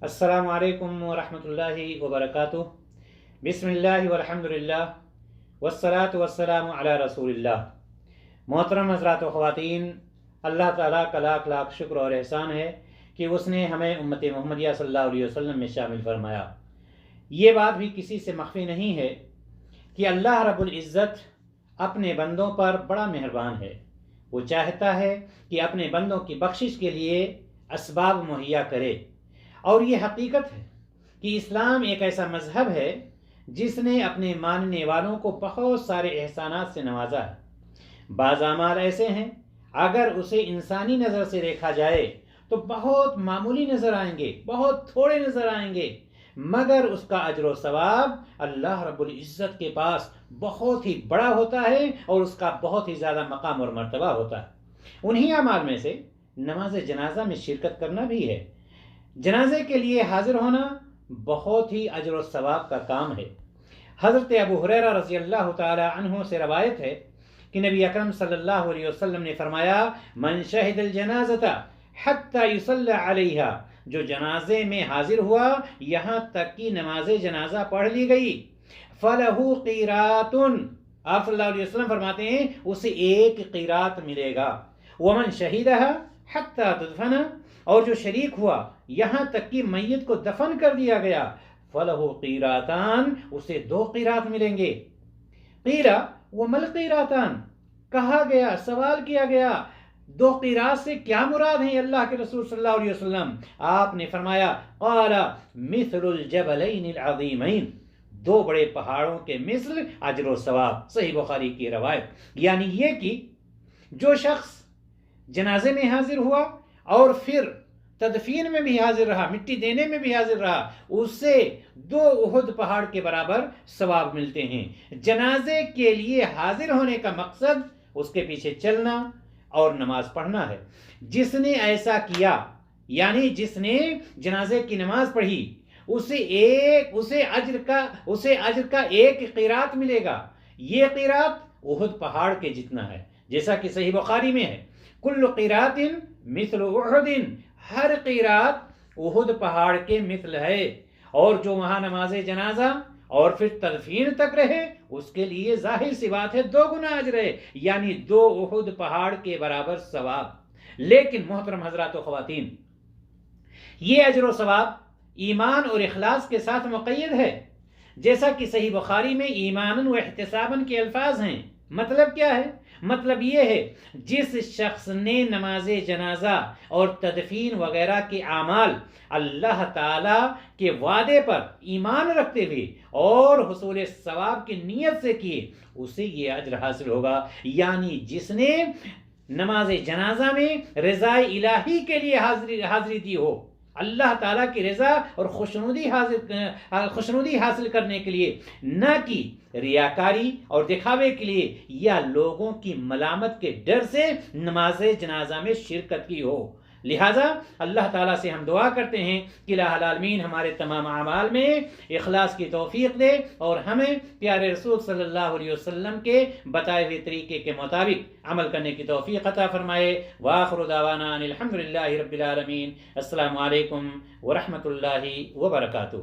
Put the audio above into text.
السلام علیکم ورحمۃ اللہ وبرکاتہ۔ بسم اللہ والحمد للہ والصلاة والسلام علی رسول اللہ۔ محترم حضرات و خواتین، اللہ تعالیٰ کا لاکھ لاکھ شکر اور احسان ہے کہ اس نے ہمیں امت محمدیہ صلی اللہ علیہ وسلم میں شامل فرمایا۔ یہ بات بھی کسی سے مخفی نہیں ہے کہ اللہ رب العزت اپنے بندوں پر بڑا مہربان ہے۔ وہ چاہتا ہے کہ اپنے بندوں کی بخشش کے لیے اسباب مہیا کرے، اور یہ حقیقت ہے کہ اسلام ایک ایسا مذہب ہے جس نے اپنے ماننے والوں کو بہت سارے احسانات سے نوازا ہے۔ بعض اعمال ایسے ہیں اگر اسے انسانی نظر سے دیکھا جائے تو بہت معمولی نظر آئیں گے، بہت تھوڑے نظر آئیں گے، مگر اس کا اجر و ثواب اللہ رب العزت کے پاس بہت ہی بڑا ہوتا ہے اور اس کا بہت ہی زیادہ مقام اور مرتبہ ہوتا ہے۔ انہی اعمال میں سے نماز جنازہ میں شرکت کرنا بھی ہے۔ جنازے کے لیے حاضر ہونا بہت ہی اجر و ثواب کا کام ہے۔ حضرت ابو ہریرہ رضی اللہ تعالی عنہ سے روایت ہے کہ نبی اکرم صلی اللہ علیہ وسلم نے فرمایا، من شہد الجنازۃ حتی یصلی علیہا، جو جنازے میں حاضر ہوا یہاں تک کہ نماز جنازہ پڑھ لی گئی، فلہ قیرات، آپ صلی اللہ علیہ وسلم فرماتے ہیں اسے ایک قیرات ملے گا۔ ومن شہدہا حتی تدفن، اور جو شریک ہوا یہاں تک کہ میت کو دفن کر دیا گیا، فلہ قیراتان، اسے 2 قیرات ملیں گے۔ قیرہ ومل قیراتان، کہا گیا، سوال کیا گیا 2 قیرات سے کیا مراد ہیں اللہ کے رسول صلی اللہ علیہ وسلم؟ آپ نے فرمایا، قال مثل الجبلین العظیمین، 2 بڑے پہاڑوں کے مثل اجر و ثواب۔ صحیح بخاری کی روایت۔ یعنی یہ کہ جو شخص جنازے میں حاضر ہوا اور پھر تدفین میں بھی حاضر رہا، مٹی دینے میں بھی حاضر رہا، اسے 2 احد پہاڑ کے برابر ثواب ملتے ہیں۔ جنازے کے لیے حاضر ہونے کا مقصد اس کے پیچھے چلنا اور نماز پڑھنا ہے۔ جس نے ایسا کیا، یعنی جس نے جنازے کی نماز پڑھی، اسے اجر کا 1 قیرات ملے گا۔ یہ قیرات احد پہاڑ کے جتنا ہے، جیسا کہ صحیح بخاری میں ہے، کل قیرات مثل احد، ہر قیرات احد پہاڑ کے مثل ہے۔ اور جو وہاں نماز جنازہ اور پھر تدفین تک رہے، اس کے لیے ظاہر سی بات ہے 2 گنا اجر ہے، یعنی 2 احد پہاڑ کے برابر ثواب۔ لیکن محترم حضرات و خواتین، یہ اجر و ثواب ایمان اور اخلاص کے ساتھ مقید ہے۔ جیسا کہ صحیح بخاری میں ایمانا و احتسابا کے الفاظ ہیں۔ مطلب کیا ہے؟ مطلب یہ ہے جس شخص نے نماز جنازہ اور تدفین وغیرہ کے اعمال اللہ تعالی کے وعدے پر ایمان رکھتے ہوئے اور حصول ثواب کی نیت سے کیے، اسے یہ اجر حاصل ہوگا۔ یعنی جس نے نماز جنازہ میں رضا الہی کے لیے حاضری دی ہو، اللہ تعالیٰ کی رضا اور خوشنودی حاصل کرنے کے لیے، نہ کہ ریاکاری اور دکھاوے کے لیے یا لوگوں کی ملامت کے ڈر سے نماز جنازہ میں شرکت کی ہو۔ لہٰذا اللہ تعالیٰ سے ہم دعا کرتے ہیں کہ الہ العالمین ہمارے تمام اعمال میں اخلاص کی توفیق دے اور ہمیں پیارے رسول صلی اللہ علیہ وسلم کے بتائے ہوئے طریقے کے مطابق عمل کرنے کی توفیق عطا فرمائے۔ وآخر دعوانا ان الحمد للہ رب العالمین۔ السلام علیکم ورحمۃ اللہ وبرکاتہ۔